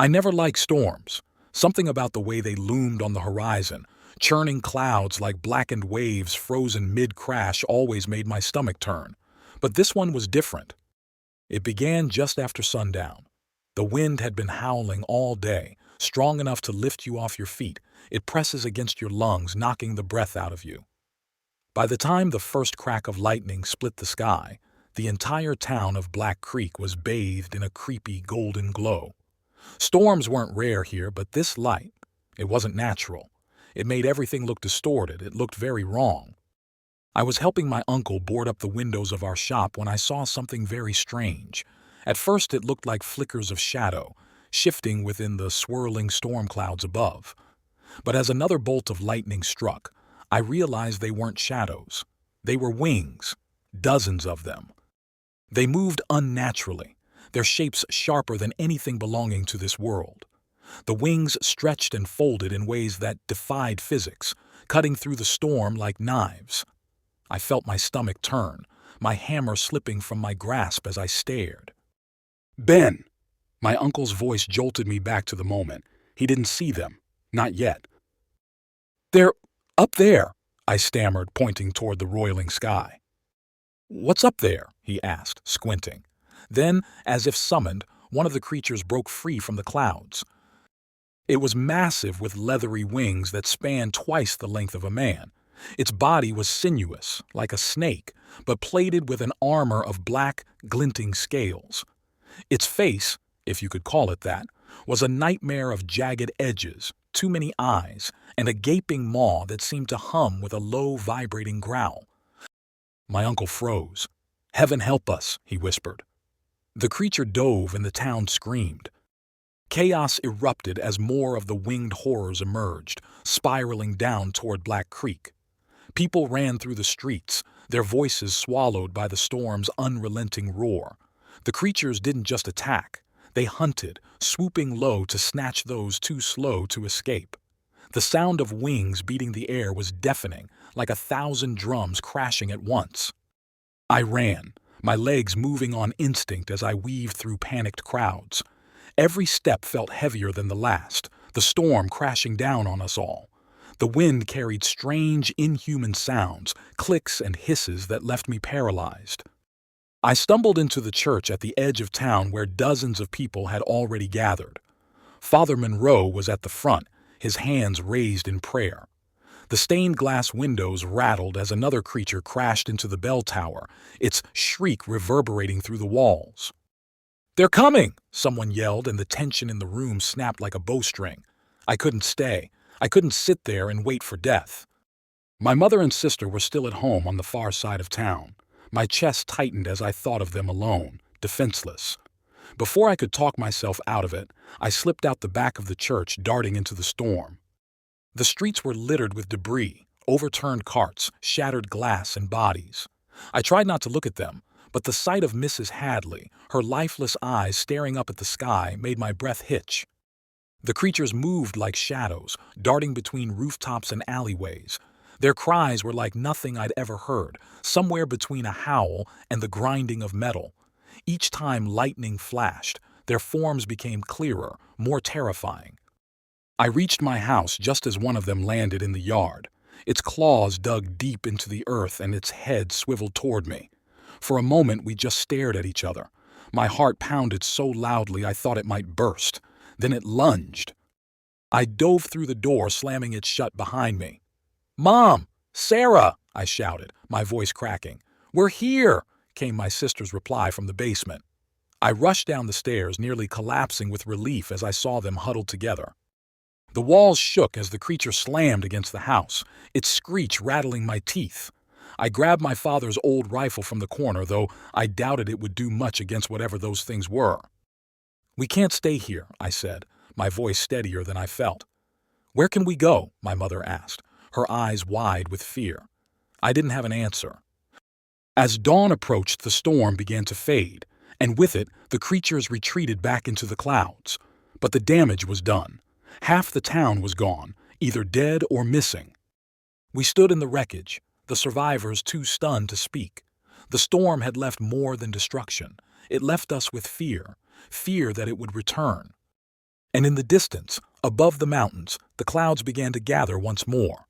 I never liked storms. Something about the way they loomed on the horizon, churning clouds like blackened waves frozen mid-crash always made my stomach turn. But this one was different. It began just after sundown. The wind had been howling all day, strong enough to lift you off your feet. It presses against your lungs, knocking the breath out of you. By the time the first crack of lightning split the sky, the entire town of Black Creek was bathed in a creepy golden glow. Storms weren't rare here, but this light, it wasn't natural. It made everything look distorted. It looked very wrong. I was helping my uncle board up the windows of our shop when I saw something very strange. At first it looked like flickers of shadow, shifting within the swirling storm clouds above. But as another bolt of lightning struck, I realized they weren't shadows. They were wings, dozens of them. They moved unnaturally, their shapes sharper than anything belonging to this world. The wings stretched and folded in ways that defied physics, cutting through the storm like knives. I felt my stomach turn, my hammer slipping from my grasp as I stared. "Ben!" My uncle's voice jolted me back to the moment. He didn't see them. Not yet. "They're up there," I stammered, pointing toward the roiling sky. "What's up there?" he asked, squinting. Then, as if summoned, one of the creatures broke free from the clouds. It was massive with leathery wings that spanned twice the length of a man. Its body was sinuous, like a snake, but plated with an armor of black, glinting scales. Its face, if you could call it that, was a nightmare of jagged edges, too many eyes, and a gaping maw that seemed to hum with a low, vibrating growl. My uncle froze. "Heaven help us," he whispered. The creature dove and the town screamed. Chaos erupted as more of the winged horrors emerged, spiraling down toward Black Creek. People ran through the streets, their voices swallowed by the storm's unrelenting roar. The creatures didn't just attack. They hunted, swooping low to snatch those too slow to escape. The sound of wings beating the air was deafening, like 1,000 drums crashing at once. I ran, my legs moving on instinct as I weaved through panicked crowds. Every step felt heavier than the last, the storm crashing down on us all. The wind carried strange, inhuman sounds, clicks and hisses that left me paralyzed. I stumbled into the church at the edge of town where dozens of people had already gathered. Father Monroe was at the front, his hands raised in prayer. The stained glass windows rattled as another creature crashed into the bell tower, its shriek reverberating through the walls. "They're coming!" someone yelled, and the tension in the room snapped like a bowstring. I couldn't stay. I couldn't sit there and wait for death. My mother and sister were still at home on the far side of town. My chest tightened as I thought of them alone, defenseless. Before I could talk myself out of it, I slipped out the back of the church, darting into the storm. The streets were littered with debris, overturned carts, shattered glass, and bodies. I tried not to look at them, but the sight of Mrs. Hadley, her lifeless eyes staring up at the sky, made my breath hitch. The creatures moved like shadows, darting between rooftops and alleyways. Their cries were like nothing I'd ever heard, somewhere between a howl and the grinding of metal. Each time lightning flashed, their forms became clearer, more terrifying. I reached my house just as one of them landed in the yard. Its claws dug deep into the earth and its head swiveled toward me. For a moment we just stared at each other. My heart pounded so loudly I thought it might burst. Then it lunged. I dove through the door, slamming it shut behind me. "Mom! Sarah!" I shouted, my voice cracking. "We're here!" came my sister's reply from the basement. I rushed down the stairs, nearly collapsing with relief as I saw them huddled together. The walls shook as the creature slammed against the house, its screech rattling my teeth. I grabbed my father's old rifle from the corner, though I doubted it would do much against whatever those things were. "We can't stay here," I said, my voice steadier than I felt. "Where can we go?" my mother asked, her eyes wide with fear. I didn't have an answer. As dawn approached, the storm began to fade, and with it, the creatures retreated back into the clouds. But the damage was done. Half the town was gone, either dead or missing. We stood in the wreckage, the survivors too stunned to speak. The storm had left more than destruction. It left us with fear, fear that it would return. And in the distance, above the mountains, the clouds began to gather once more.